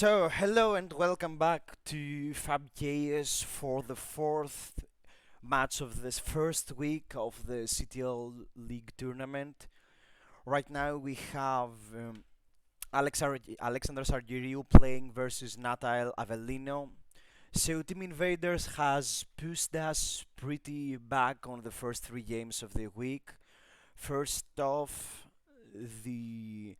Hello and welcome back to FAB for the fourth match of this first week of the CTL League tournament. Right now we have Alexandros Argyriou playing versus Natanael Avellino. So Team Invaders has pushed us pretty back on the first three games of the week. First off, the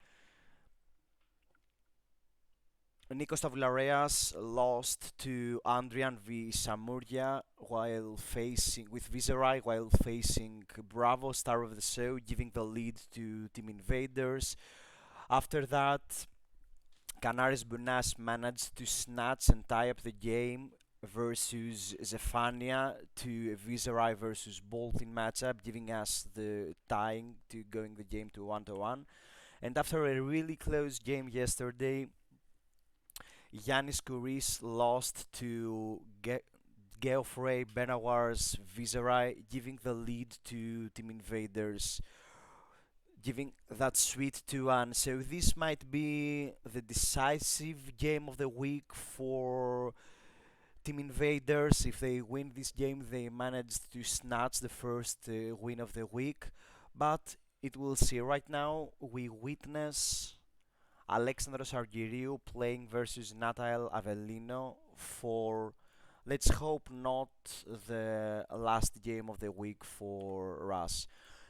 Nikos Stavlareas lost to Andrian v Samurja while facing with Viserai while facing Bravo, star of the show, giving the lead to Team Invaders. After that, Canaris Bunas managed to snatch and tie up the game versus Zephania to a Viserai versus Bolton matchup, giving us the tying to going the game to 1-1. And after a really close game yesterday, Yanis Kouris lost to Geoffrey Benawar's Viserai, giving the lead to Team Invaders, giving that sweet 2-1. So this might be the decisive game of the week for Team Invaders. If they win this game, they manage to snatch the first win of the week. But it will see. Right now, we witness Alexandros Argyriou playing versus Natanael Avellino for, let's hope, not the last game of the week for us.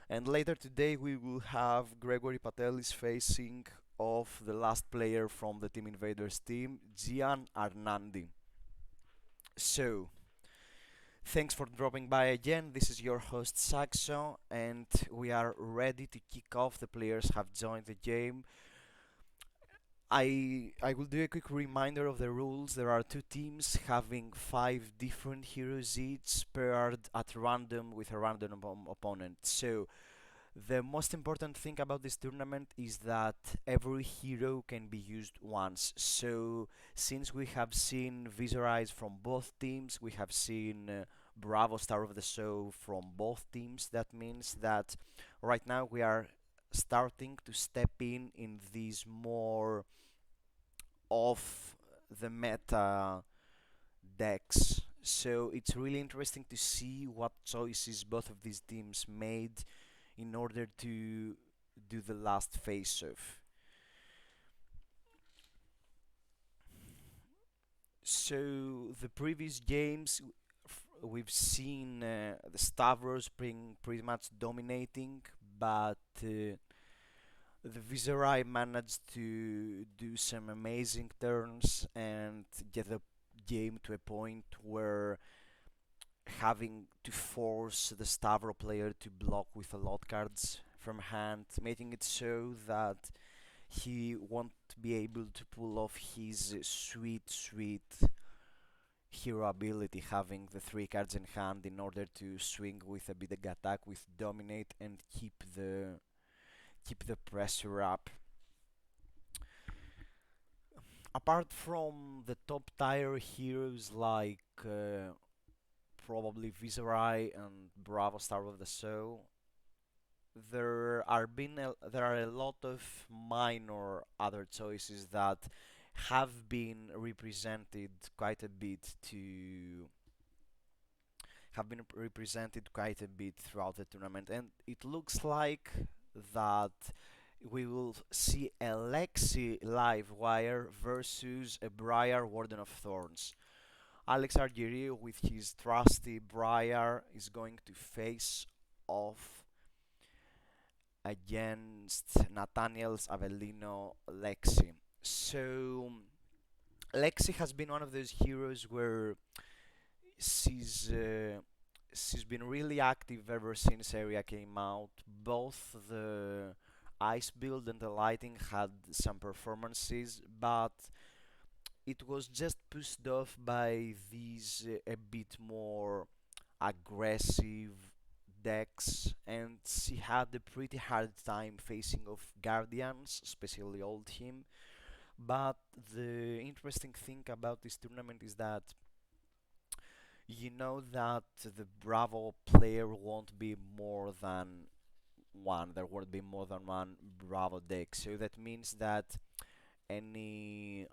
And later today we will have Gregory Patelis facing off the last player from the Team Invaders team, Gian Arnandi. So, thanks for dropping by again. This is your host Saxo, and we are ready to kick off. The players have joined the game. I will do a quick reminder of the rules. There are two teams having 5 different heroes each, paired at random with a random opponent. So the most important thing about this tournament is that every hero can be used once. So since we have seen Viserais from both teams, we have seen Bravo Star of the Show from both teams. That means that right now we are starting to step in these more of the meta decks. So it's really interesting to see what choices both of these teams made in order to do the last face-off. So the previous games we've seen the Stavros being pretty much dominating, but the Viserai managed to do some amazing turns and get the game to a point where having to force the Stavro player to block with a lot cards from hand, making it so that he won't be able to pull off his sweet hero ability, having the 3 cards in hand in order to swing with a big attack with dominate and keep the pressure up. Apart from the top tier heroes like probably Viserai and Bravo Star of the Show, there are a lot of minor other choices that have been represented quite a bit throughout the tournament, and it looks like that we will see a Lexi live wire versus a Briar Warden of Thorns. Alex Argyriou with his trusty Briar is going to face off against Natanael's Avellino Lexi. So Lexi has been one of those heroes where she's she's been really active ever since Area came out. Both the Ice build and the Lighting had some performances, but it was just pushed off by these a bit more aggressive decks, and she had a pretty hard time facing off Guardians, especially Old Him. But the interesting thing about this tournament is that you know that the Bravo player won't be more than one. There won't be more than one Bravo deck. So that means that any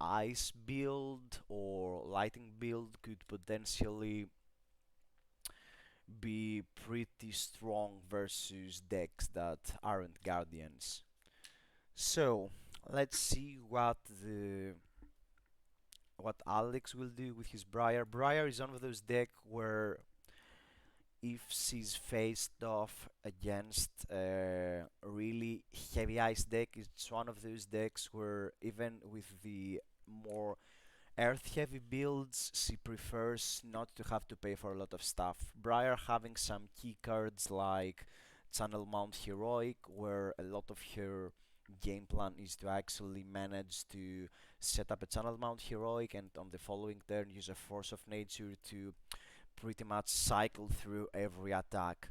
ice build or lighting build could potentially be pretty strong versus decks that aren't guardians. So let's see what Alex will do with his Briar. Briar is one of those decks where if she's faced off against a really heavy ice deck, it's one of those decks where even with the more earth heavy builds, she prefers not to have to pay for a lot of stuff. Briar having some key cards like Channel Mount Heroic, where a lot of her game plan is to actually manage to set up a Channel Mount Heroic and on the following turn use a Force of Nature to pretty much cycle through every attack.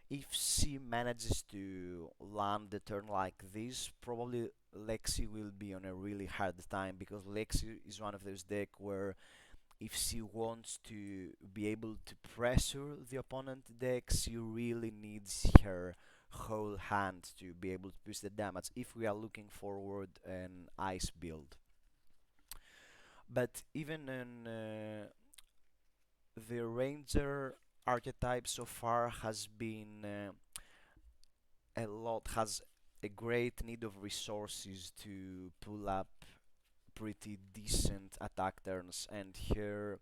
If she manages to land the turn like this, probably Lexi will be on a really hard time, because Lexi is one of those decks where if she wants to be able to pressure the opponent deck, she really needs her whole hand to be able to push the damage if we are looking forward an ice build. But even in the ranger archetype so far has been has a great need of resources to pull up pretty decent attack turns, and here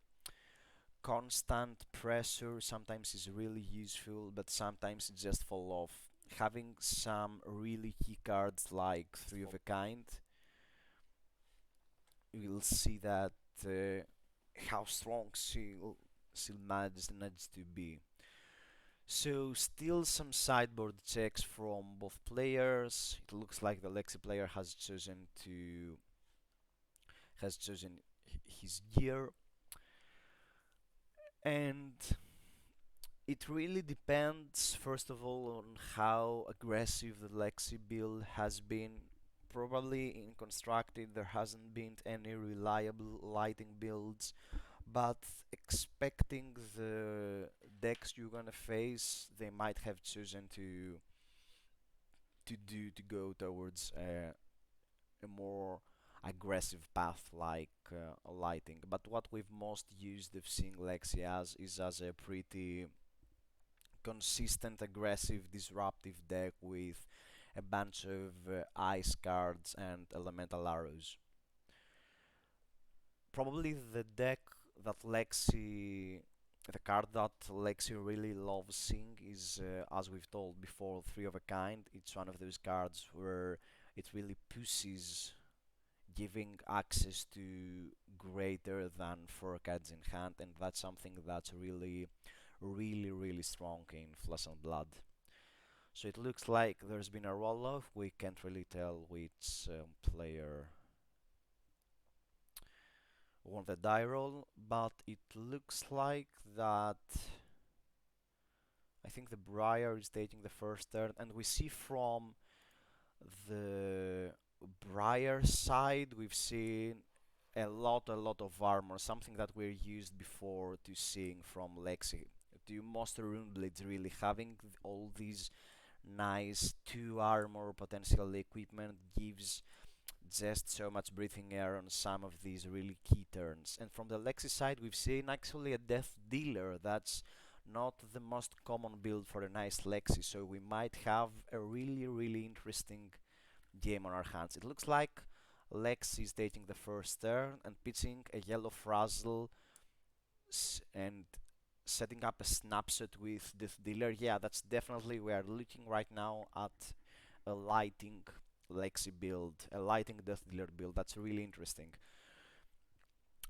constant pressure sometimes is really useful, but sometimes it just fall off. Having some really key cards like Three of a Kind, we'll see that how strong she'll manage to be. So still some sideboard checks from both players. It looks like the Lexi player has chosen his gear, and it really depends first of all on how aggressive the Lexi build has been. Probably in constructed there hasn't been any reliable lighting builds, but expecting the decks you're gonna face, they might have chosen to go towards a more aggressive path like lighting. But what we've most used of seeing Lexi as is as a pretty consistent, aggressive, disruptive deck with a bunch of ice cards and elemental arrows. Probably the card that Lexi really loves seeing is, as we've told before, Three of a Kind. It's one of those cards where it really pushes giving access to greater than 4 cards in hand, and that's something that's really strong in Flesh and Blood. So it looks like there's been a roll-off. We can't really tell which player won the die roll, but it looks like that I think the Briar is taking the first turn, and we see from the Briar side we've seen a lot of armor, something that we're used before to seeing from Lexi. To Monster Runeblades really having all these nice 2 armor potential equipment gives just so much breathing air on some of these really key turns. And from the Lexi side, we've seen actually a Death Dealer. That's not the most common build for a nice Lexi, so we might have a really interesting game on our hands. It looks like Lexi is taking the first turn and pitching a yellow Frazzle and setting up a snapshot with Death Dealer. Yeah, that's definitely, we are looking right now at a lighting Lexi build, a lighting Death Dealer build. That's really interesting.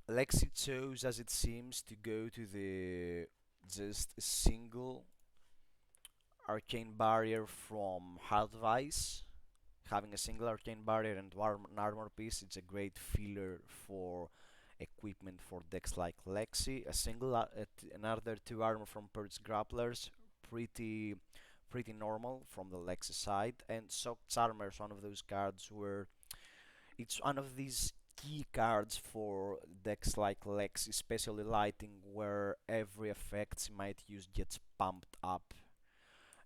Lexi chose, as it seems, to go to the just a single Arcane Barrier from Hardvice. Having a single Arcane Barrier and an armor piece, it's a great filler for equipment for decks like Lexi. Another 2 armor from Purge Grapplers, pretty normal from the Lexi side. And Soaked Armor is one of those cards where it's one of these key cards for decks like Lexi, especially lighting, where every effect you might use gets pumped up.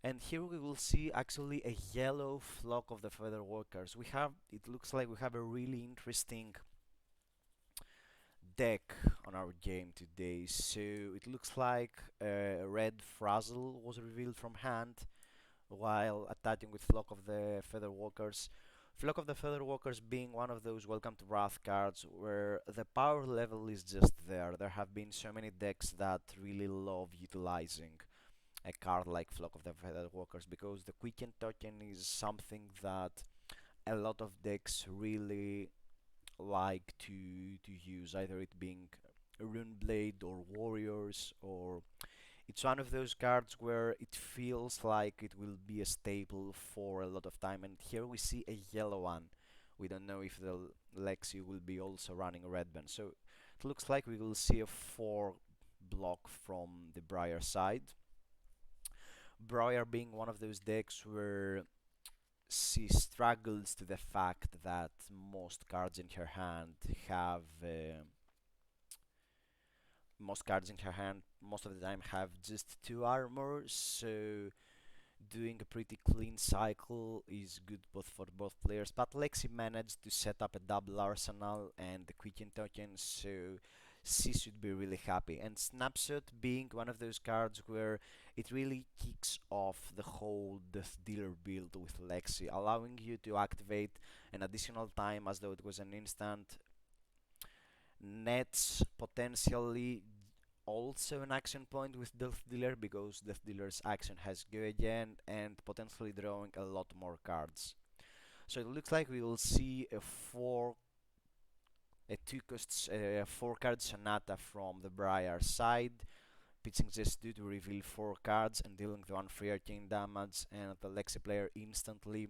And here we will see actually a yellow Flock of the Featherwalkers. It looks like we have a really interesting deck on our game today. So it looks like Red Frazzle was revealed from hand while attacking with Flock of the Featherwalkers. Flock of the Featherwalkers being one of those Welcome to Wrath cards where the power level is just there. There have been so many decks that really love utilizing a card like Flock of the Featherwalkers because the Quicken token is something that a lot of decks really like to use, either it being Runeblade or Warriors, or it's one of those cards where it feels like it will be a staple for a lot of time. And here we see a yellow one. We don't know if the Lexi will be also running red band, so it looks like we will see a 4 block from the Briar side. Briar being one of those decks where she struggles to the fact that most cards in her hand have most cards in her hand most of the time have just 2 armor, so doing a pretty clean cycle is good both for both players. But Lexi managed to set up a double arsenal and the quicken token, so she should be really happy. And Snapshot being one of those cards where it really kicks off the whole Death Dealer build with Lexi, allowing you to activate an additional time as though it was an instant. Nets potentially also an action point with Death Dealer because Death Dealer's action has go again and potentially drawing a lot more cards. So it looks like we will see a 4 card Sonata from the Briar side, pitching this dude to reveal 4 cards and dealing the 1 free arcane damage, and the Lexi player instantly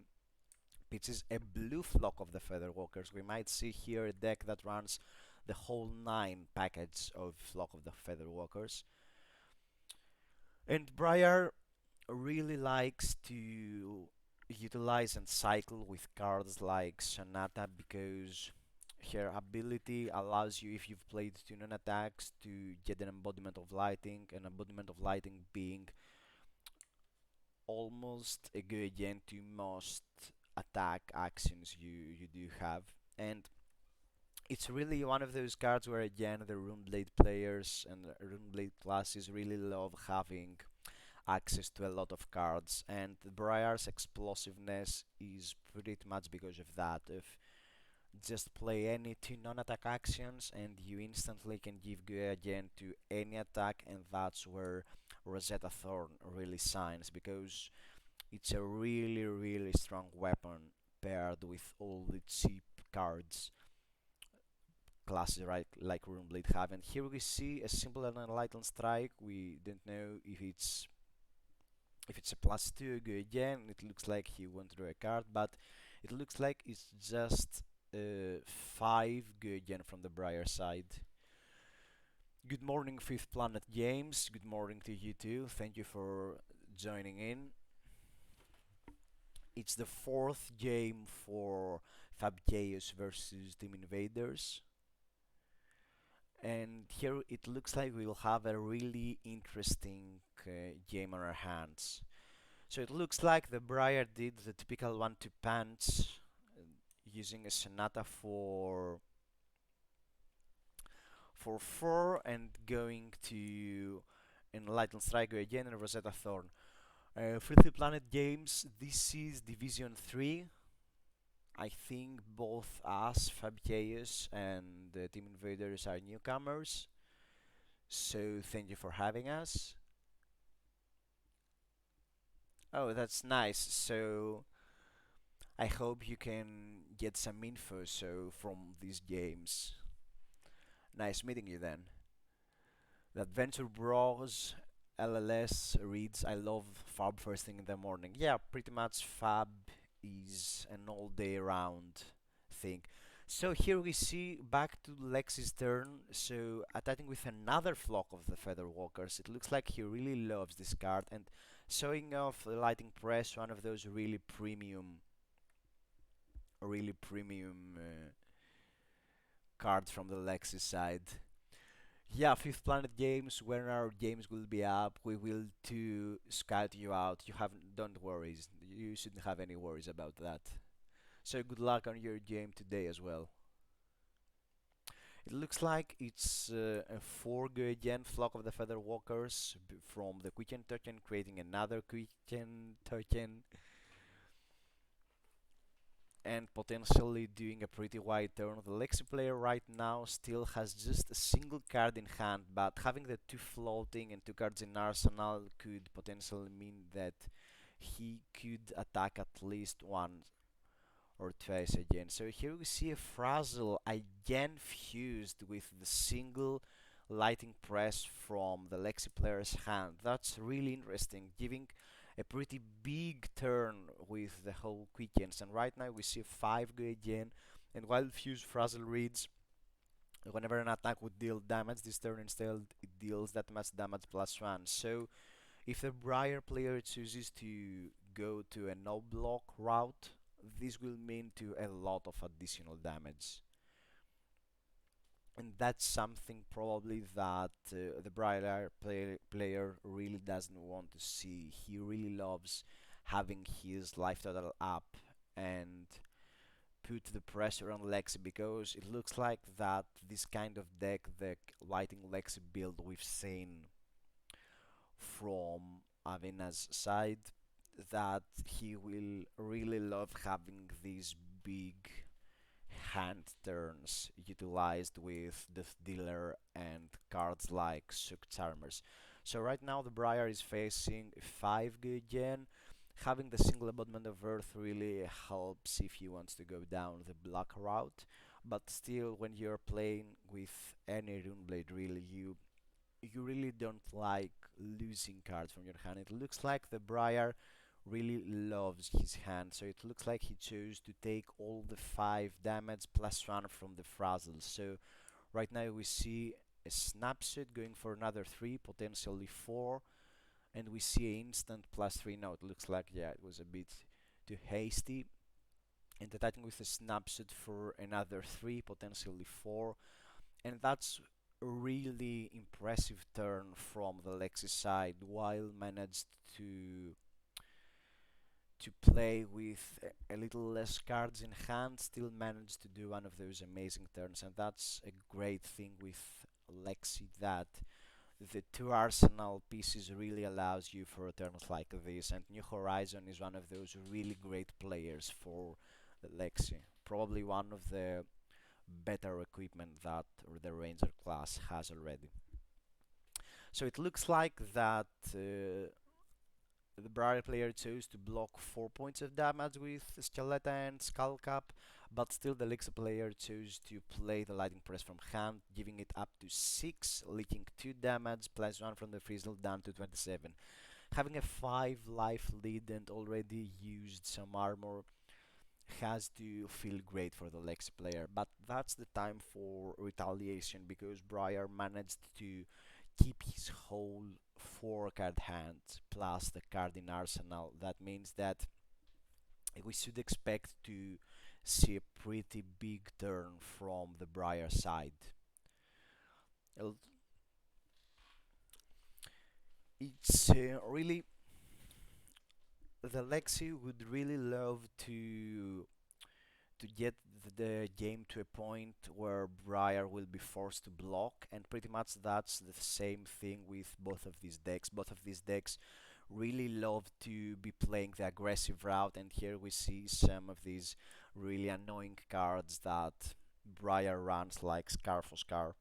pitches a blue Flock of the Featherwalkers. We might see here a deck that runs the whole 9 package of Flock of the Featherwalkers. And Briar really likes to utilize and cycle with cards like Sonata because her ability allows you, if you've played 2 non-attacks, to get an Embodiment of Lighting, an Embodiment of Lighting being almost a go again to most attack actions you do have. And it's really one of those cards where again the Runeblade players and Runeblade classes really love having access to a lot of cards, and the Briar's explosiveness is pretty much because of that. If just play any 2 non-attack actions and you instantly can give go again to any attack, and that's where Rosetta Thorn really shines because it's a really strong weapon paired with all the cheap cards classes right like Runeblade have. And here we see a simple and enlightened strike. We don't know if it's a +2 go again. It looks like he won't draw a card, but it looks like it's just 5 go again from the Briar side. Good morning, Fifth Planet Games. Good morning to you too. Thank you for joining in. It's the 4th game for FAB Chaos versus Team Invaders. And here it looks like we will have a really interesting game on our hands. So it looks like the Briar did the typical 1-2 punch using a Sonata for 4 and going to Enlightened Striker again and Rosetta Thorn. Fifth Planet Games, this is Division 3. I think both us, Fab Chaos, and Team Invaders are newcomers. So thank you for having us. Oh, that's nice. So I hope you can get some info from these games. Nice meeting you then. The Adventure Bros LLS reads, I love FAB first thing in the morning. Yeah, pretty much FAB is an all day round thing. So here we see back to Lexi's turn, so attacking with another Flock of the Featherwalkers. It looks like he really loves this card and showing off the Lighting Press, one of those really premium cards from the Lexi side. Yeah, Fifth Planet Games, when our games will be up, we will to scout you out. You haven't, don't worry, you shouldn't have any worries about that. So good luck on your game today as well. It looks like it's a 4 go again, Flock of the Feather Walkers from the Quicken token, creating another Quicken token, and potentially doing a pretty wide turn. The Lexi player right now still has just a single card in hand, but having the 2 floating and 2 cards in arsenal could potentially mean that he could attack at least once or twice again. So here we see a Frazzle again fused with the single lighting press from the Lexi player's hand. That's really interesting, giving a pretty big turn with the whole quickens. And right now we see a 5 go again, and while Fuse Frazzle reads, whenever an attack would deal damage this turn, instead it deals that much damage +1. So if the Briar player chooses to go to a no block route, this will mean to a lot of additional damage. And that's something probably that the Briar player really doesn't want to see. He really loves having his life total up and put the pressure on Lexi, because it looks like that this kind of deck, the lighting Lexi build we've seen from Avina's side, that he will really love having these big hand turns utilized with Death Dealer and cards like Shook Charmers. So right now the Briar is facing 5 good gen. Having the single embodiment of Earth really helps if he wants to go down the black route, but still when you're playing with any Runeblade, really you really don't like losing cards from your hand. It looks like the Briar really loves his hand, so it looks like he chose to take all the 5 damage +1 from the Frazzle. So right now we see a Snapshot going for another 3, potentially 4, and we see an instant +3. No, it looks like, yeah, it was a bit too hasty. And attacking with a Snapshot for another 3, potentially 4, and that's a really impressive turn from the Lexi side, while managed to play with a little less cards in hand, still managed to do one of those amazing turns. And that's a great thing with Lexi, that the 2 arsenal pieces really allows you for turns like this, and New Horizon is one of those really great players for Lexi, probably one of the better equipment that the Ranger class has already. So it looks like that the Briar player chose to block 4 points of damage with Skeleton and Skullcap, but still the Lexi player chose to play the Lightning Press from hand, giving it up to 6, leaking 2 damage +1 from the Frizzle down to 27. Having a 5 life lead and already used some armor has to feel great for the Lexi player, but that's the time for retaliation, because Briar managed to keep his whole 4 card hand plus the card in arsenal. That means that we should expect to see a pretty big turn from the Briar side. It's really, the Lexi would really love to get the game to a point where Briar will be forced to block, and pretty much that's the same thing with both of these decks. Both of these decks really love to be playing the aggressive route, and here we see some of these really annoying cards that Briar runs, like Scar for Scar.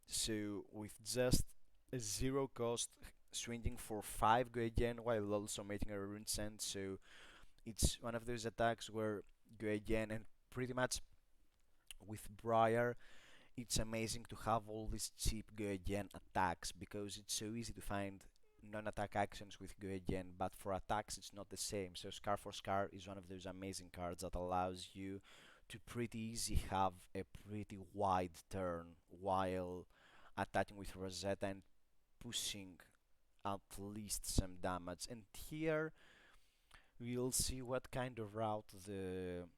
So with just a 0 cost, swinging for 5 go again while also making a rune send, so it's one of those attacks where go again, and pretty much with Briar it's amazing to have all these cheap go again attacks, because it's so easy to find non-attack actions with go again, but for attacks it's not the same. So Scar for Scar is one of those amazing cards that allows you to pretty easy have a pretty wide turn while attacking with Rosetta and pushing at least some damage. And here we'll see what kind of route the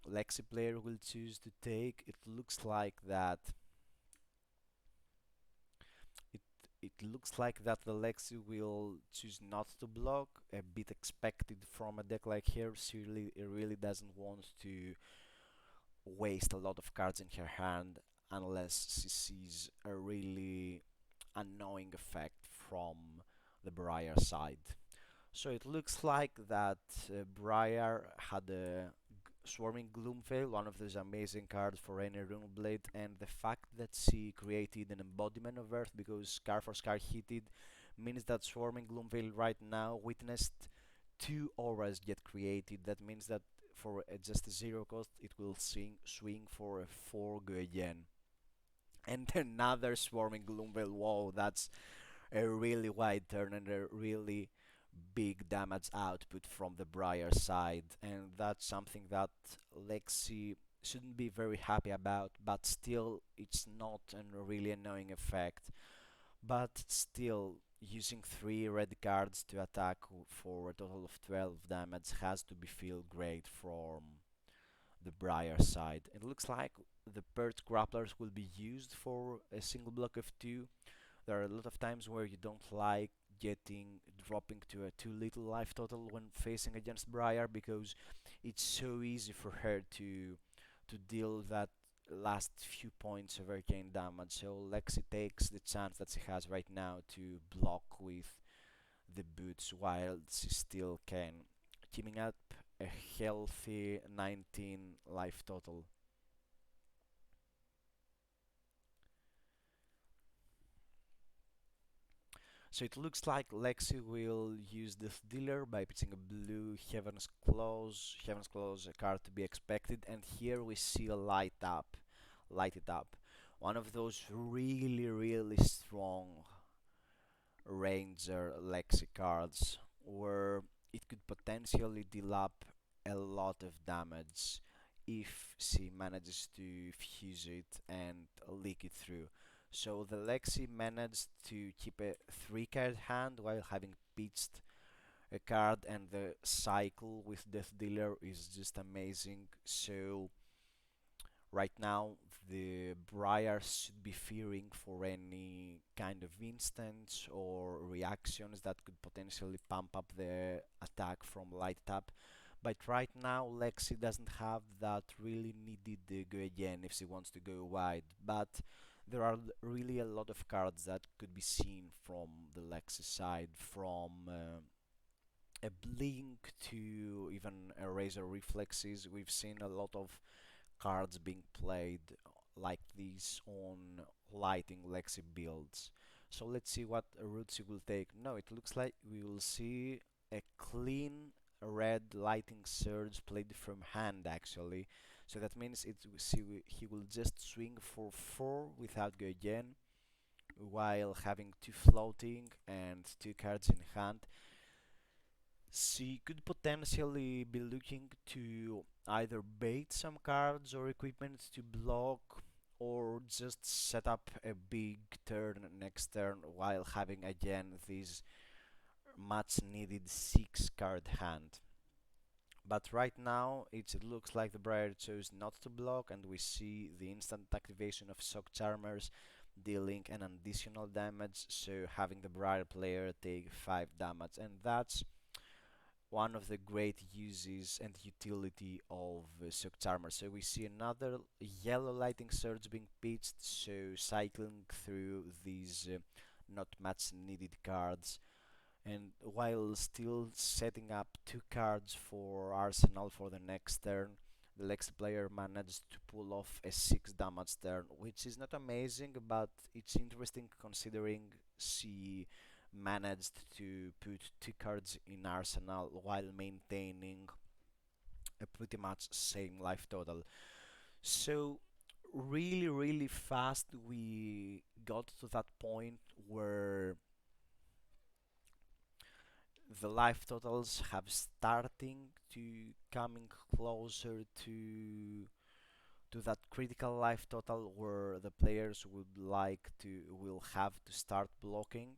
Lexi player will choose to take. It looks like that it it looks like that the Lexi will choose not to block, a bit expected from a deck like here. It really doesn't want to waste a lot of cards in her hand unless she sees a really annoying effect from the Briar side. So it looks like that Briar had a Swarming Gloomveil, one of those amazing cards for any Runeblade, and the fact that she created an embodiment of Earth because Scar for Scar hitted means that Swarming Gloomveil right now witnessed two auras get created. That means that for just a zero cost, it will swing for a 4 go again. And another Swarming Gloomveil. Whoa, that's a really wide turn and a really big damage output from the Briar side, and that's something that Lexi shouldn't be very happy about, but still it's not a really annoying effect. But still, using 3 red cards to attack for a total of 12 damage has to be feel great from the Briar side. It looks like the Perch Grapplers will be used for a single block of 2. There are a lot of times where you don't like dropping to a too little life total when facing against Briar because it's so easy for her to deal that last few points of arcane damage. So Lexi takes the chance that she has right now to block with the boots while she still can, keeping up a healthy 19 life total. So it looks like Lexi will use the dealer by pitching a blue Heaven's Claws, a card to be expected, and here we see a light it up. One of those really, really strong Ranger Lexi cards where it could potentially deal up a lot of damage if she manages to fuse it and leak it through. So the Lexi managed to keep a 3 card hand while having pitched a card, and the cycle with Death Dealer is just amazing. So right now the Briar should be fearing for any kind of instance or reactions that could potentially pump up the attack from light tap. But right now Lexi doesn't have that really needed go again if she wants to go wide. But there are really a lot of cards that could be seen from the Lexi side, from a Blink to even a Razor Reflexes. We've seen a lot of cards being played like this on lighting Lexi builds. So let's see what route she will take. No, it looks like we will see a clean red lighting surge played from hand actually. So that means he will just swing for 4 without go again while having 2 floating and 2 cards in hand. She could potentially be looking to either bait some cards or equipment to block, or just set up a big turn next turn while having again this much needed 6 card hand. But right now it looks like the Briar chose not to block, and we see the instant activation of Shock Charmers dealing an additional damage, so having the Briar player take 5 damage, and that's one of the great uses and utility of Shock Charmer. So we see another yellow lighting surge being pitched, so cycling through these not much needed cards, and while still setting up 2 cards for Arsenal for the next turn, the Lexi player managed to pull off a 6 damage turn, which is not amazing, but it's interesting considering she managed to put 2 cards in Arsenal while maintaining a pretty much same life total. So really, really fast we got to that point where the life totals have starting to coming closer to that critical life total where the players will have to start blocking.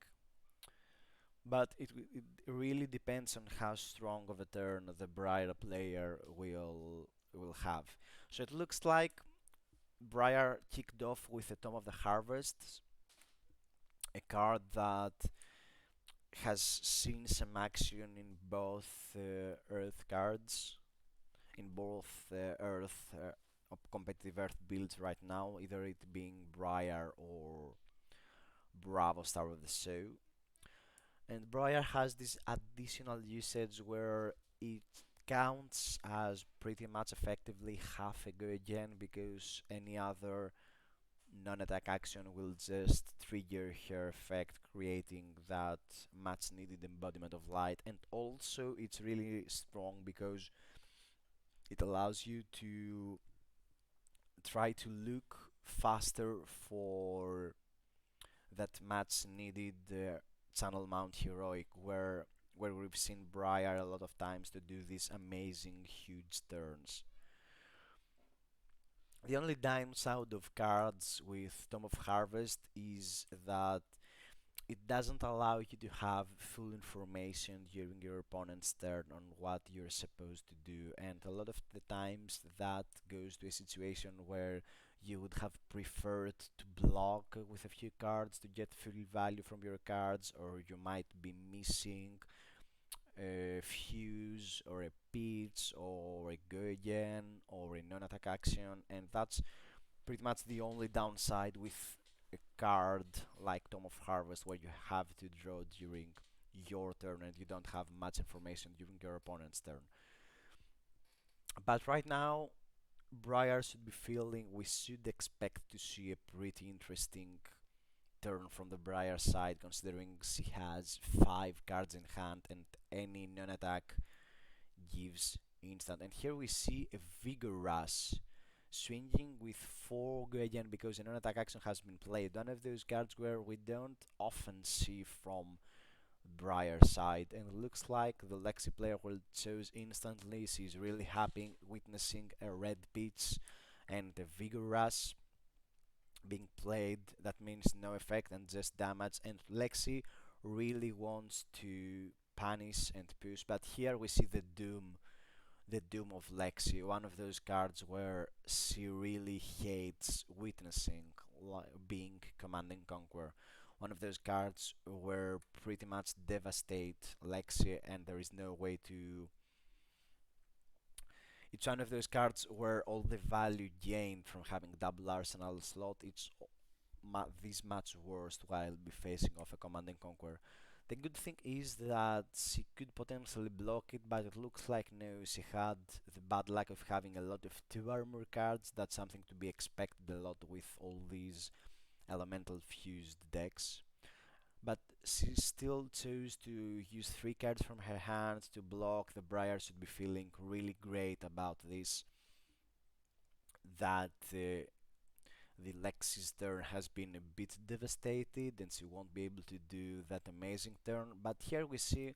But it really depends on how strong of a turn the Briar player will have. So it looks like Briar kicked off with the Tome of the Harvest, a card that has seen some action in both Earth cards, in both Earth competitive Earth builds right now, either it being Briar or Bravo Star of the Show. And Briar has this additional usage where it counts as pretty much effectively half a go again, because any other non-attack action will just trigger her effect, creating that much needed embodiment of light. And also it's really strong because it allows you to try to look faster for that much needed channel mount heroic, where we've seen Briar a lot of times to do these amazing huge turns. The only downside of cards with Tome of Harvest is that it doesn't allow you to have full information during your opponent's turn on what you're supposed to do, and a lot of the times that goes to a situation where you would have preferred to block with a few cards to get full value from your cards, or you might be missing a fuse or a pitch or a go again or a non-attack action, and that's pretty much the only downside with a card like Tome of Harvest, where you have to draw during your turn and you don't have much information during your opponent's turn. But right now, Briar should be feeling we should expect to see a pretty interesting turn from the Briar side, considering she has 5 cards in hand and any non-attack gives instant. And here we see a Vigor Rush swinging with 4 go again, because a non-attack action has been played. One of those cards where we don't often see from Briar side, and it looks like the Lexi player will choose instantly. She's really happy witnessing a red pitch and a Vigor Rush being played. That means no effect and just damage, and Lexi really wants to punish and push, but here we see the doom of Lexi, one of those cards where she really hates witnessing, being Command and Conquer. One of those cards where pretty much devastate Lexi and there is no way to. It's one of those cards where all the value gained from having double arsenal slot, it's this much worse while be facing off a Command and Conquer. The good thing is that she could potentially block it, but it looks like no, she had the bad luck of having a lot of 2 armor cards. That's something to be expected a lot with all these elemental fused decks. But she still chose to use 3 cards from her hand to block. The Briar should be feeling really great about this, that the Lexi's turn has been a bit devastated and she won't be able to do that amazing turn. But here we see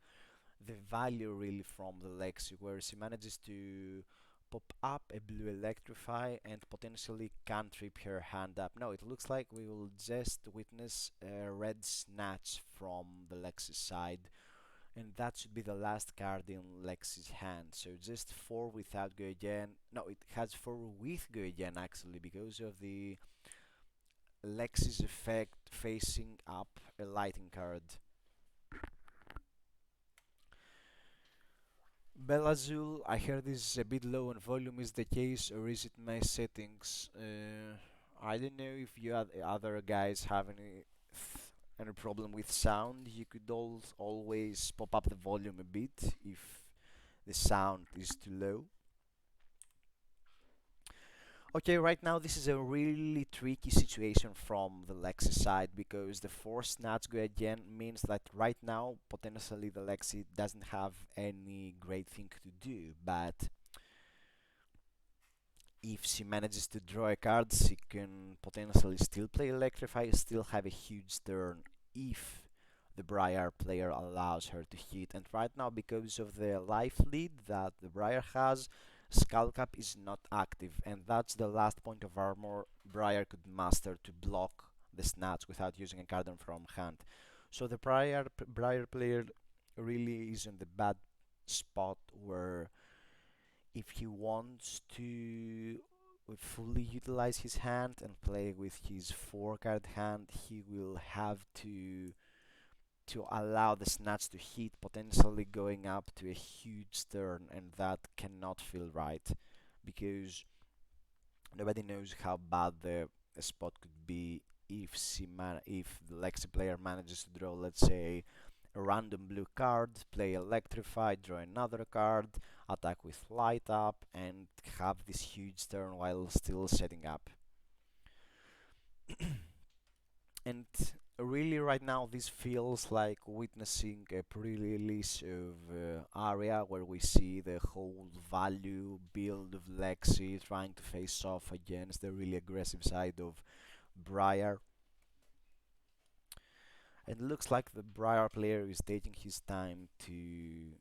the value really from the Lexi, where she manages to pop up a blue Electrify and potentially cantrip her hand up. No, it looks like we will just witness a red Snatch from the Lexi's side, and that should be the last card in Lexi's hand. So just 4 without go again. No, it has 4 with go again actually, because of the Lexi's effect facing up a lighting card. Belazul, I heard this is a bit low on volume. Is the case, or is it my settings? I don't know if you other guys have any problem with sound. You could always pop up the volume a bit if the sound is too low. Okay, right now this is a really tricky situation from the Lexi side, because the 4 snats go again means that right now potentially the Lexi doesn't have any great thing to do, but if she manages to draw a card, she can potentially still play Electrify, still have a huge turn if the Briar player allows her to hit. And right now, because of the life lead that the Briar has, Skullcap is not active, and that's the last point of armor Briar could master to block the Snatch without using a card from hand. So the Briar player really is in the bad spot where if he wants to fully utilize his hand and play with his 4 card hand, he will have to allow the snatch to hit, potentially going up to a huge turn, and that cannot feel right, because Nobody knows how bad the spot could be if if the Lexi player manages to draw, let's say, a random blue card, play Electrify, draw another card, attack with Light Up, and have this huge turn while still setting up. And really, right now, this feels like witnessing a pre-release of Aria, where we see the whole value build of Lexi trying to face off against the really aggressive side of Briar. And it looks like the Briar player is taking his time to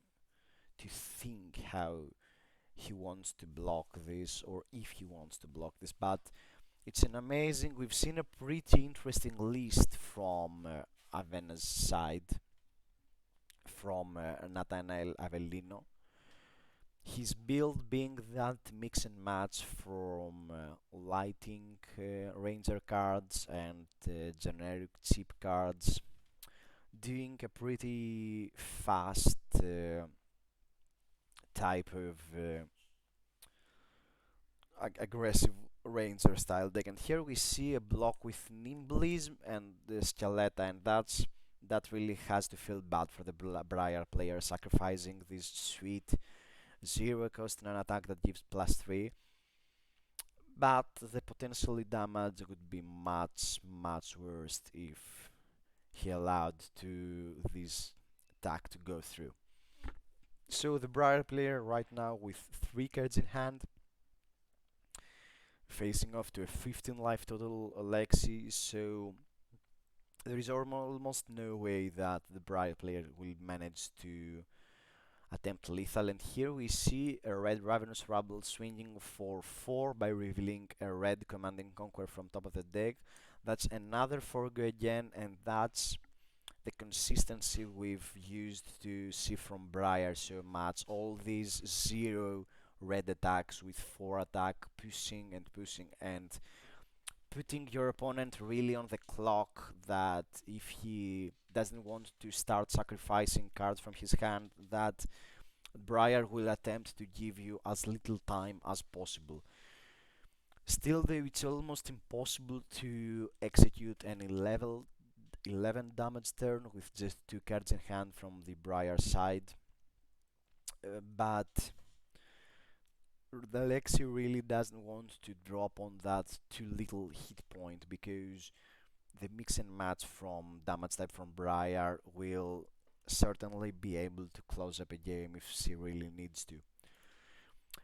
think how he wants to block this, or if he wants to block this. But it's an amazing. We've seen a pretty interesting list from Avellino's side, from Natanael Avellino. His build being that mix and match from lighting ranger cards and generic cheap cards, doing a pretty fast type of aggressive ranger style deck. And here we see a block with nimblism and the skeleton, and that really has to feel bad for the Briar player, sacrificing this sweet 0 cost and an attack that gives +3. But the potentially damage would be much worse if he allowed to this attack to go through. So the Briar player right now with 3 cards in hand, facing off to a 15 life total Lexi, so there is almost no way that the Briar player will manage to attempt lethal. And here we see a red Ravenous Rabble swinging for 4 by revealing a red Commanding Conquer from top of the deck. That's another 4-go again, and that's the consistency we've used to see from Briar so much. All these 0 red attacks with 4 attack, pushing and putting your opponent really on the clock, that if he doesn't want to start sacrificing cards from his hand, that Briar will attempt to give you as little time as possible. Still though, it's almost impossible to execute any level 11 damage turn with just 2 cards in hand from the Briar side. But the Lexi really doesn't want to drop on that too little hit point, because the mix and match from damage type from Briar will certainly be able to close up a game if she really needs to.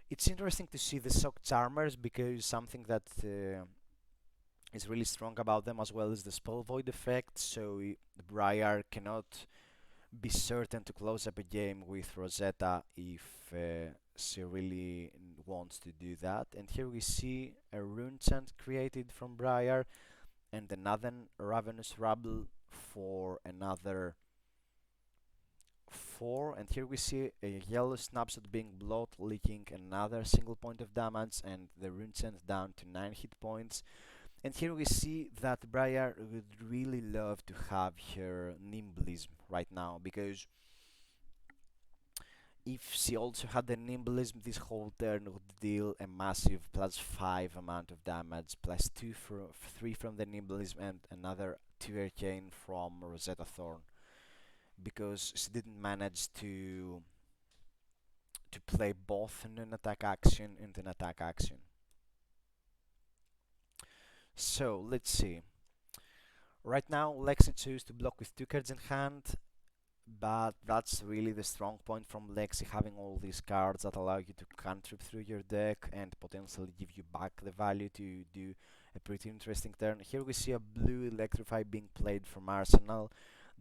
It's interesting to see the Shock Charmers, because something that is really strong about them as well is the Spell Void effect, so the Briar cannot be certain to close up a game with Rosetta if she really wants to do that. And here we see a rune chant created from Briar and another Ravenous Rabble for another 4. And here we see a yellow snapshot being blood, leaking another single point of damage, and the rune chant down to 9 hit points. And here we see that Briar would really love to have her Nimblism right now, because if she also had the Nimblism, this whole turn would deal a massive +5 amount of damage, +2 for 3 from the Nimblism, and another 2 Arcane from Rosetta Thorn, because she didn't manage to play both in an attack action and an attack action. So let's see. Right now Lexi chose to block with 2 cards in hand, but that's really the strong point from Lexi, having all these cards that allow you to cantrip through your deck and potentially give you back the value to do a pretty interesting turn. Here we see a blue Electrify being played from Arsenal,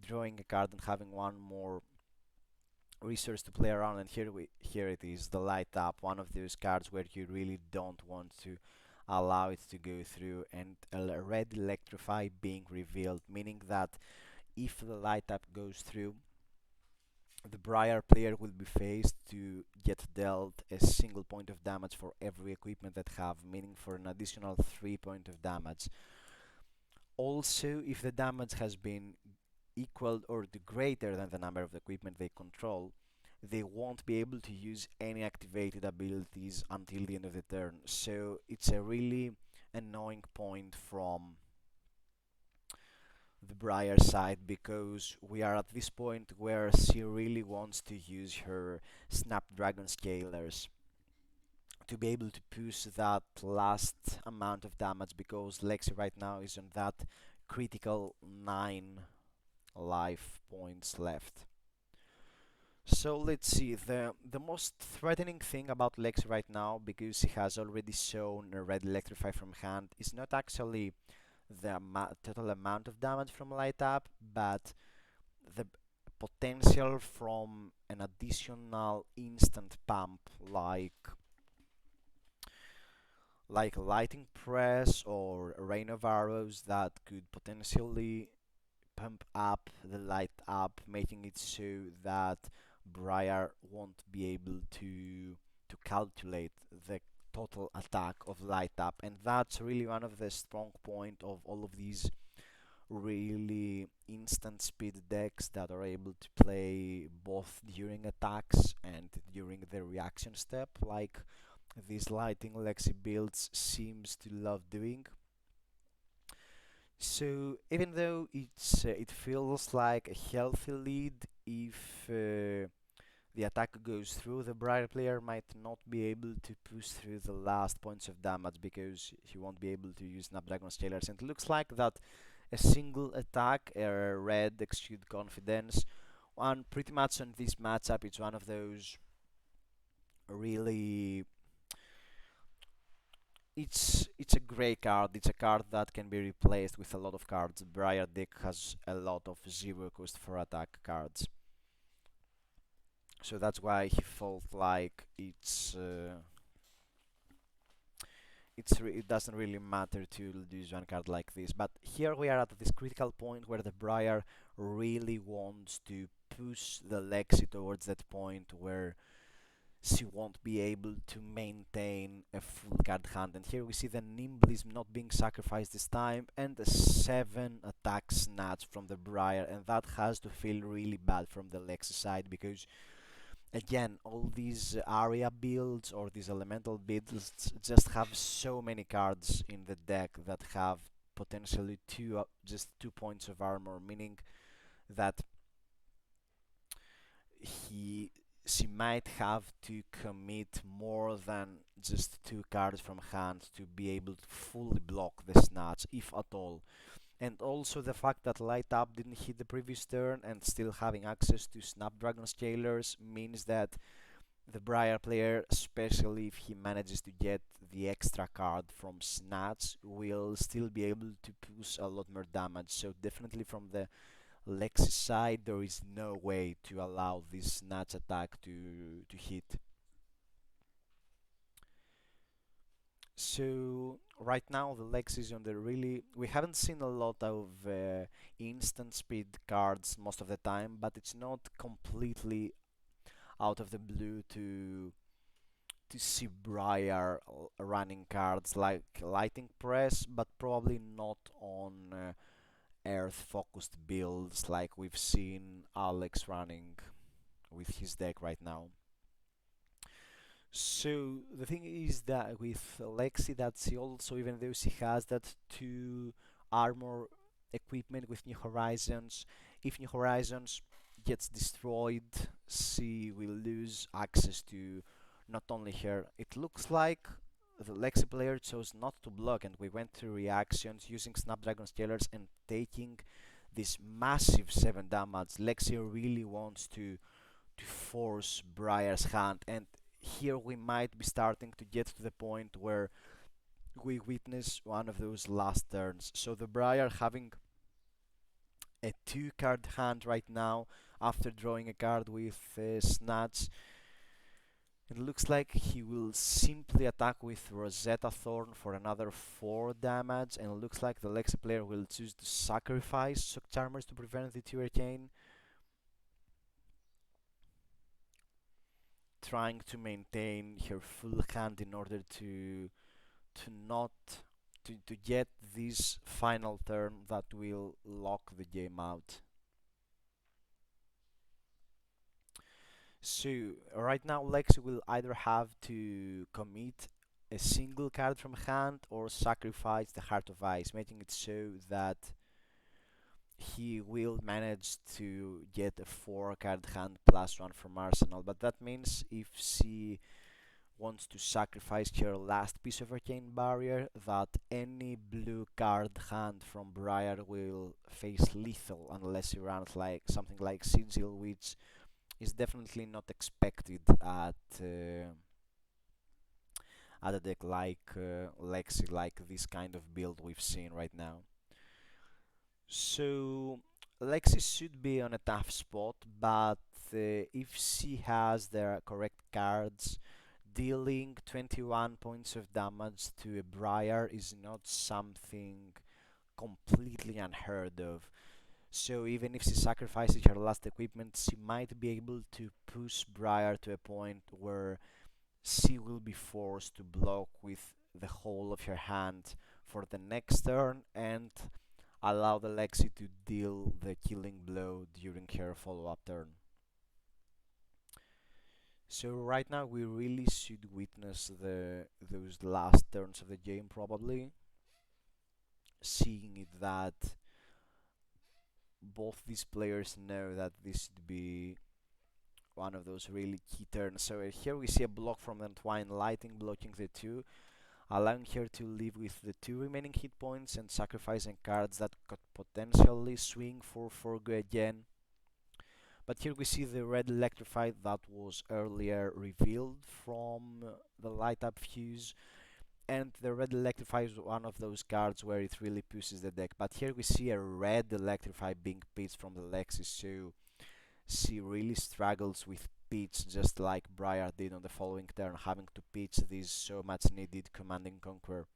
drawing a card and having one more resource to play around. And here it is, the Light Up, one of those cards where you really don't want to allow it to go through, and a red Electrify being revealed, meaning that if the Light Up goes through, the Briar player will be faced to get dealt a single point of damage for every equipment that have, meaning for an additional 3 point of damage. Also, if the damage has been equal or greater than the number of equipment they control, they won't be able to use any activated abilities until the end of the turn. So it's a really annoying point from the Briar side, because we are at this point where she really wants to use her Snapdragon Scalers to be able to push that last amount of damage, because Lexi right now is on that critical 9 life points left. So let's see, the most threatening thing about Lexi right now, because he has already shown a red electrify from hand, is not actually the total amount of damage from light up, but the potential from an additional instant pump, like Lightning Press or Rain of Arrows, that could potentially pump up the light up, making it so that Briar won't be able to calculate the total attack of light up. And that's really one of the strong point of all of these really instant speed decks that are able to play both during attacks and during the reaction step, like these Lightning Lexi builds seems to love doing. So even though it feels like a healthy lead, if the attack goes through, the Briar player might not be able to push through the last points of damage, because he won't be able to use Snapdragon Scalers. And it looks like that a single attack, a red Exude Confidence, and pretty much on this matchup, it's one of those really, it's a grey card. It's a card that can be replaced with a lot of cards. Briar deck has a lot of zero cost for attack cards, so that's why he felt like it doesn't really matter to lose one card like this. But here we are at this critical point where the Briar really wants to push the Lexi towards that point where she won't be able to maintain a full card hand. And here we see the Nimblism not being sacrificed this time, and a 7 attack snatch from the Briar, and that has to feel really bad from the Lexi side, because again, all these area builds or these elemental builds just have so many cards in the deck that have potentially just 2 points of armor, meaning that she might have to commit more than just 2 cards from hand to be able to fully block the snatch, if at all. And also the fact that Light Up didn't hit the previous turn, and still having access to Snapdragon Scalers, means that the Briar player, especially if he manages to get the extra card from Snatch, will still be able to push a lot more damage. So definitely from the Lexi side, there is no way to allow this Snatch attack to hit. So right now the Lex is on the really, we haven't seen a lot of instant speed cards most of the time, but it's not completely out of the blue to see Briar running cards like Lightning Press, but probably not on earth focused builds like we've seen Alex running with his deck right now. So the thing is that with Lexi, that she also, even though she has that 2 armor equipment with New Horizons, if New Horizons gets destroyed, she will lose access to not only her. It looks like the Lexi player chose not to block, and we went to reactions using Snapdragon Scalers and taking this massive 7 damage. Lexi really wants to force Briar's hand, and here we might be starting to get to the point where we witness one of those last turns. So the Briar having a 2-card hand right now after drawing a card with Snatch. It looks like he will simply attack with Rosetta Thorn for another 4 damage, and it looks like the Lexi player will choose to sacrifice Shock Charmers to prevent the 2 Arcane, trying to maintain her full hand in order not to get this final turn that will lock the game out. So right now Lexi will either have to commit a single card from hand or sacrifice the Heart of Ice, making it so that he will manage to get a 4 card hand plus 1 from Arsenal. But that means if she wants to sacrifice her last piece of Arcane Barrier, that any blue card hand from Briar will face lethal unless he runs like something like Sigil, which is definitely not expected at a deck like Lexi, like this kind of build we've seen right now. So Lexi should be on a tough spot, but if she has the correct cards, dealing 21 points of damage to a Briar is not something completely unheard of. So even if she sacrifices her last equipment, she might be able to push Briar to a point where she will be forced to block with the whole of her hand for the next turn and allow the Lexi to deal the killing blow during her follow-up turn. So right now we really should witness those last turns of the game, probably seeing it that both these players know that this should be one of those really key turns. So here we see a block from Entwine Lighting blocking the 2, allowing her to live with the 2 remaining hit points and sacrificing cards that could potentially swing for Forgo again. But here we see the red Electrify that was earlier revealed from the light up fuse, and the red Electrify is one of those cards where it really pushes the deck. But here we see a red Electrify being pitched from the Lexi, so she really struggles with pitch, just like Briar did on the following turn, having to pitch this so much needed Command and Conquer.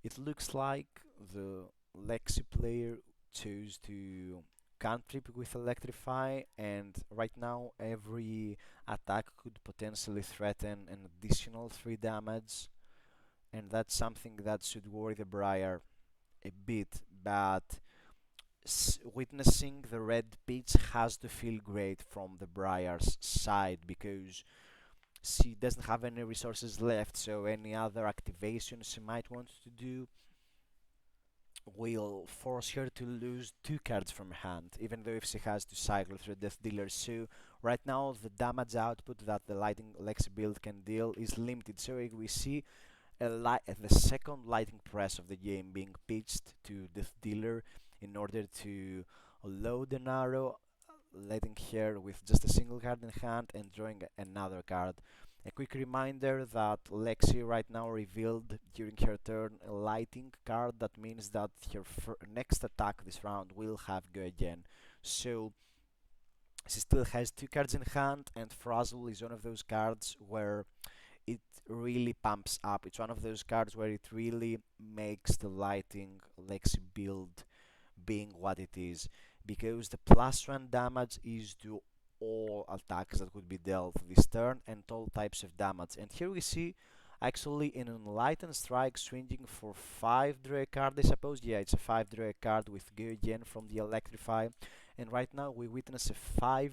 It looks like the Lexi player chose to cantrip with Electrify, and right now every attack could potentially threaten an additional 3 damage, and that's something that should worry the Briar a bit, but witnessing the red pitch has to feel great from the Briar's side, because she doesn't have any resources left, so any other activation she might want to do will force her to lose 2 cards from hand, even though if she has to cycle through Death Dealer. So right now the damage output that the Lighting Lexi build can deal is limited, so we see the second Lighting Press of the game being pitched to Death Dealer in order to load an arrow, letting her with just a single card in hand and drawing another card. A quick reminder that Lexi right now revealed during her turn a lighting card. That means that her next attack this round will have go again. So she still has 2 cards in hand, and Frazzle is one of those cards where it really pumps up. It's one of those cards where it really makes the lighting Lexi build being what it is, because the +1 damage is to all attacks that could be dealt this turn and all types of damage. And here we see actually an Enlightened Strike swinging for 5 draw a card, I suppose. Yeah, it's a 5 draw a card with go again from the Electrify. And right now we witness a 5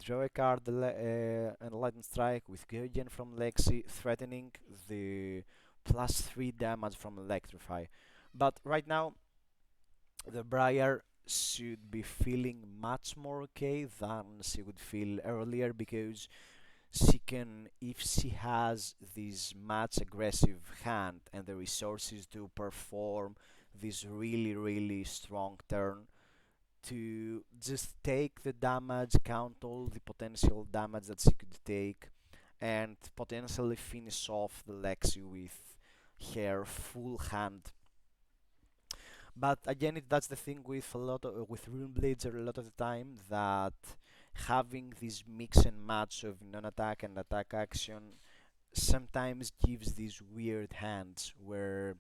draw a card Enlightened Strike with go again from Lexi, threatening the +3 damage from Electrify. But right now the Briar should be feeling much more okay than she would feel earlier, because she can, if she has this much aggressive hand and the resources to perform this really strong turn, to just take the damage, count all the potential damage that she could take, and potentially finish off the Lexi with her full hand. But again, that's the thing with a lot of with Rune Blades a lot of the time, that having this mix and match of non-attack and attack action sometimes gives these weird hands where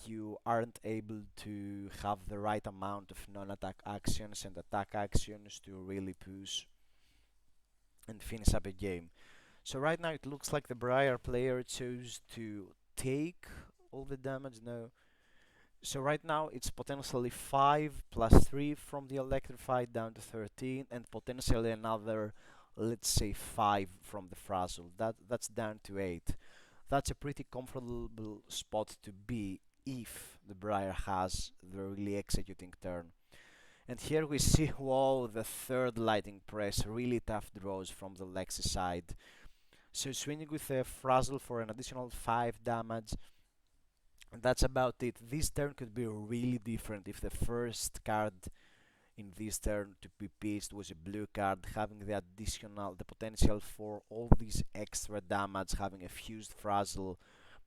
you aren't able to have the right amount of non-attack actions and attack actions to really push and finish up a game. So right now it looks like the Briar player chose to take all the damage. No, So right now it's potentially 5 plus 3 from the electrified down to 13, and potentially another, let's say 5 from the frazzle. That's down to 8. That's a pretty comfortable spot to be if the Briar has the really executing turn. And here we see, whoa, the third lightning press, really tough draws from the Lexi side. So swinging with a frazzle for an additional 5 damage, and that's about it. This turn could be really different if the first card in this turn to be pitched was a blue card, having the potential for all this extra damage, having a fused frazzle,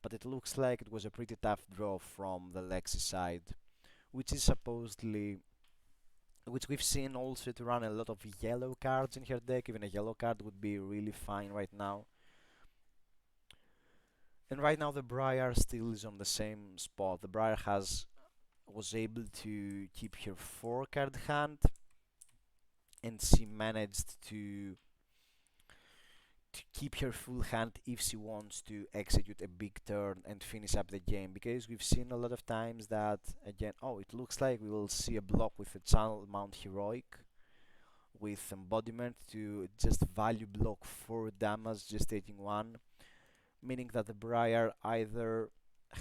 but it looks like it was a pretty tough draw from the Lexi side, which is supposedly, which we've seen also to run a lot of yellow cards in her deck. Even a yellow card would be really fine right now. And right now the Briar still is on the same spot. The Briar was able to keep her 4 card hand, and she managed to keep her full hand if she wants to execute a big turn and finish up the game, because we've seen a lot of times that, again, oh, it looks like we will see a block with a channel mount heroic with embodiment to just value block 4 damage, just taking 1, meaning that the Briar either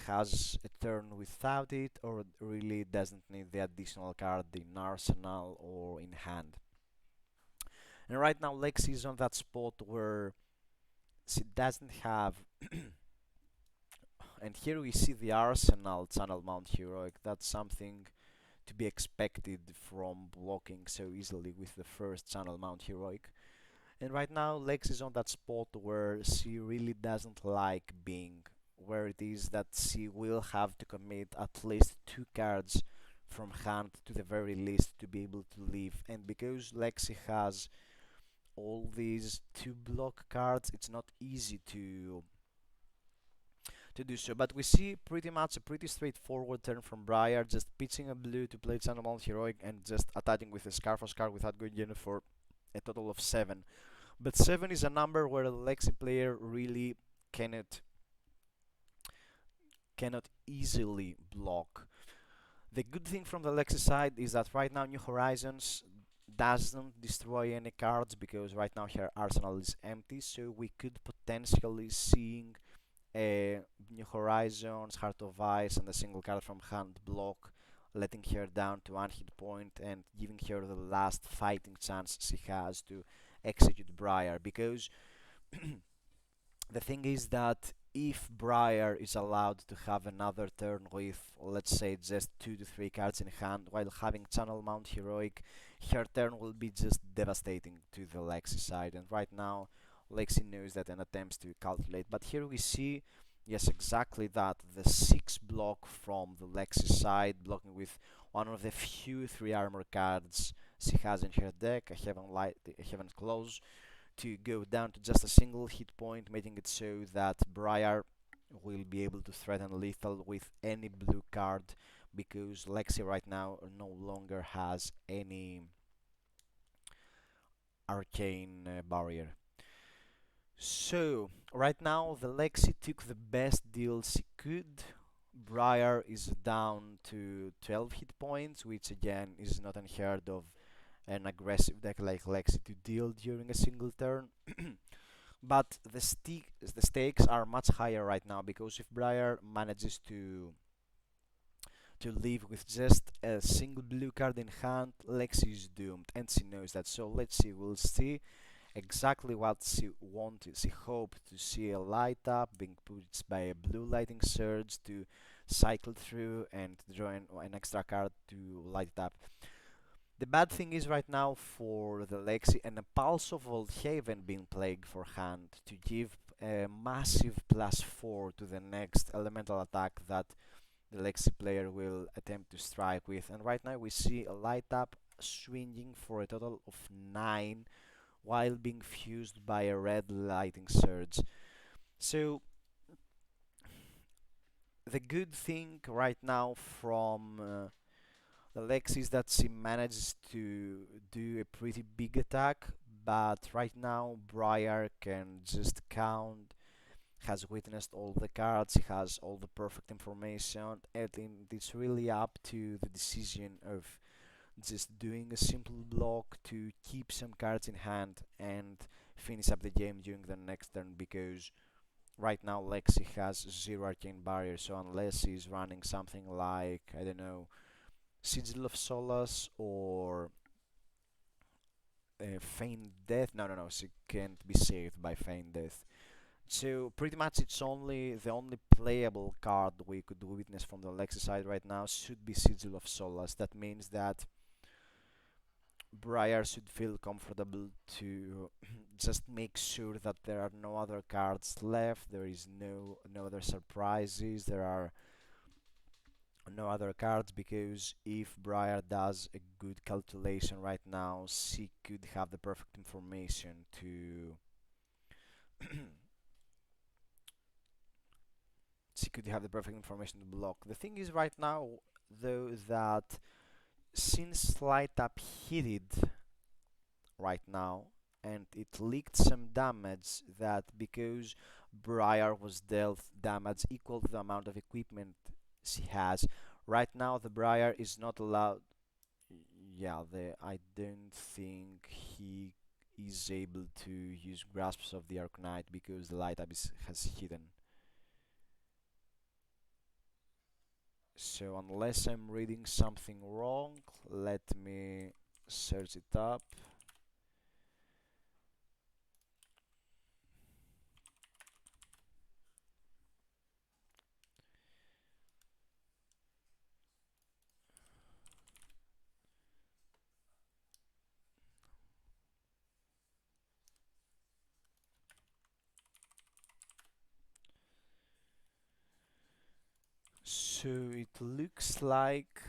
has a turn without it or really doesn't need the additional card in arsenal or in hand. And right now Lexi is on that spot where she doesn't have and here we see the arsenal channel mount heroic. That's something to be expected from blocking so easily with the first channel mount heroic. And right now Lex is on that spot where she really doesn't like being, where it is that she will have to commit at least 2 cards from hand to the very least to be able to leave. And because Lexi has all these 2 block cards, it's not easy to do so. But we see pretty much a pretty straightforward turn from Briar, just pitching a blue to play channel mount heroic and just attacking with a Scarf of Scar without going in for a total of 7. But 7 is a number where a Lexi player really cannot easily block. The good thing from the Lexi side is that right now New Horizons doesn't destroy any cards, because right now her arsenal is empty, so we could potentially seeing a New Horizons, Heart of Ice, and a single card from hand block, letting her down to 1 hit point and giving her the last fighting chance she has to execute Briar. Because the thing is that if Briar is allowed to have another turn with, let's say, just 2 to 3 cards in hand while having channel mount heroic, her turn will be just devastating to the Lexi side. And right now Lexi knows that and attempts to calculate. But here we see, yes, exactly that, the 6 block from the Lexi side, blocking with one of the few 3 armor cards she has in her deck, a Heaven Close, to go down to just a single hit point, making it so that Briar will be able to threaten lethal with any blue card, because Lexi right now no longer has any arcane barrier. So right now the Lexi took the best deal she could. Briar is down to 12 hit points, which again is not unheard of an aggressive deck like Lexi to deal during a single turn. But the stakes are much higher right now, because if Briar manages to leave with just a single blue card in hand, Lexi is doomed, and she knows that. So let's see, we'll see exactly what she wanted. She hoped to see a light up being pushed by a blue lightning surge to cycle through and draw an extra card to light it up. The bad thing is right now for the Lexi, an Impulse of Oldhaven being played for hand to give a massive +4 to the next elemental attack that the Lexi player will attempt to strike with. And right now we see a light up swinging for a total of 9 while being fused by a red lightning surge. So the good thing right now from the Lexi is that she manages to do a pretty big attack, but right now Briar can just count has witnessed all the cards, he has all the perfect information, and it's really up to the decision of just doing a simple block to keep some cards in hand and finish up the game during the next turn, because right now Lexi has 0 arcane barrier, so unless he's running something like, I don't know, Sigil of Solace or Feign Death. No, no, no, she can't be saved by Feign Death. So pretty much it's only the only playable card we could witness from the Lexi side right now should be Sigil of Solace. That means that Briar should feel comfortable to just make sure that there are no other cards left, there is no other surprises, there are no other cards, because if Briar does a good calculation right now, she could have the perfect information to she could have the perfect information to block. The thing is right now though that since Light Up hit it right now and it leaked some damage, that because Briar was dealt damage equal to the amount of equipment she has, right now the Briar is not allowed. Yeah, I don't think he is able to use Grasps of the Arcanite because the Light Abyss has hidden. So unless I'm reading something wrong, let me search it up. So it looks like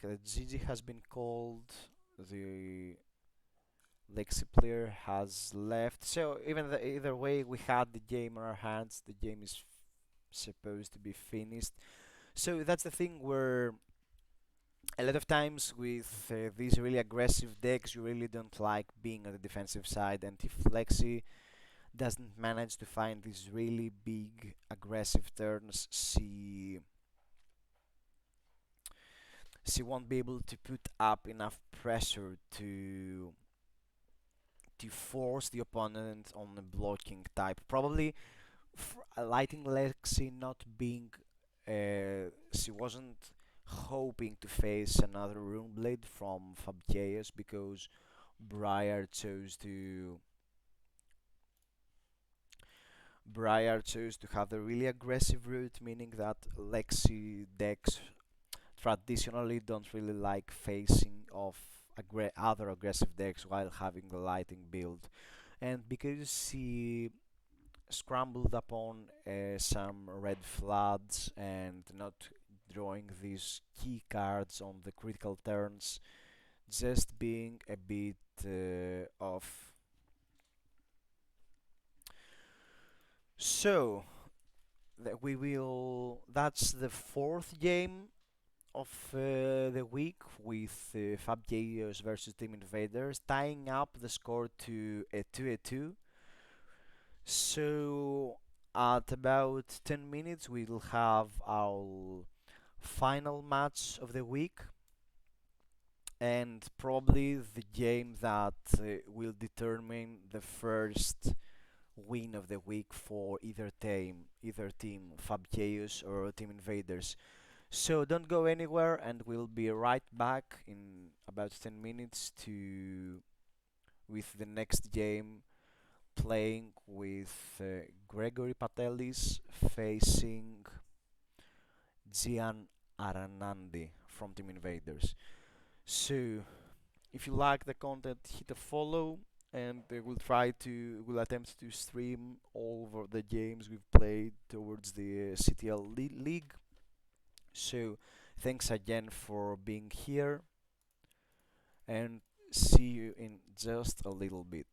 that Gigi has been called, the Lexi player has left. So either way, we had the game in our hands. The game is supposed to be finished. So that's the thing where a lot of times with these really aggressive decks, you really don't like being on the defensive side. And if Lexi doesn't manage to find these really big aggressive turns, she won't be able to put up enough pressure to force the opponent on a blocking type. Probably lighting Lexi not being, she wasn't hoping to face another Runeblade from FAB because Briar chose to Briar chose to have the really aggressive route, meaning that Lexi decks traditionally don't really like facing off other aggressive decks while having the lighting build. And because he scrambled upon some red floods and not drawing these key cards on the critical turns, just being a bit off. So that's the fourth game of the week with FAB versus Team Invaders, tying up the score to a 2-2. So at about 10 minutes we'll have our final match of the week, and probably the game that will determine the first win of the week for either team, FAB or Team Invaders. So don't go anywhere, and we'll be right back in about 10 minutes to with the next game, playing with Gregory Patelis facing Gian Aranandi from Team Invaders. So if you like the content, hit a follow, and we'll attempt to stream all of the games we've played towards the CTL League. So thanks again for being here, and see you in just a little bit.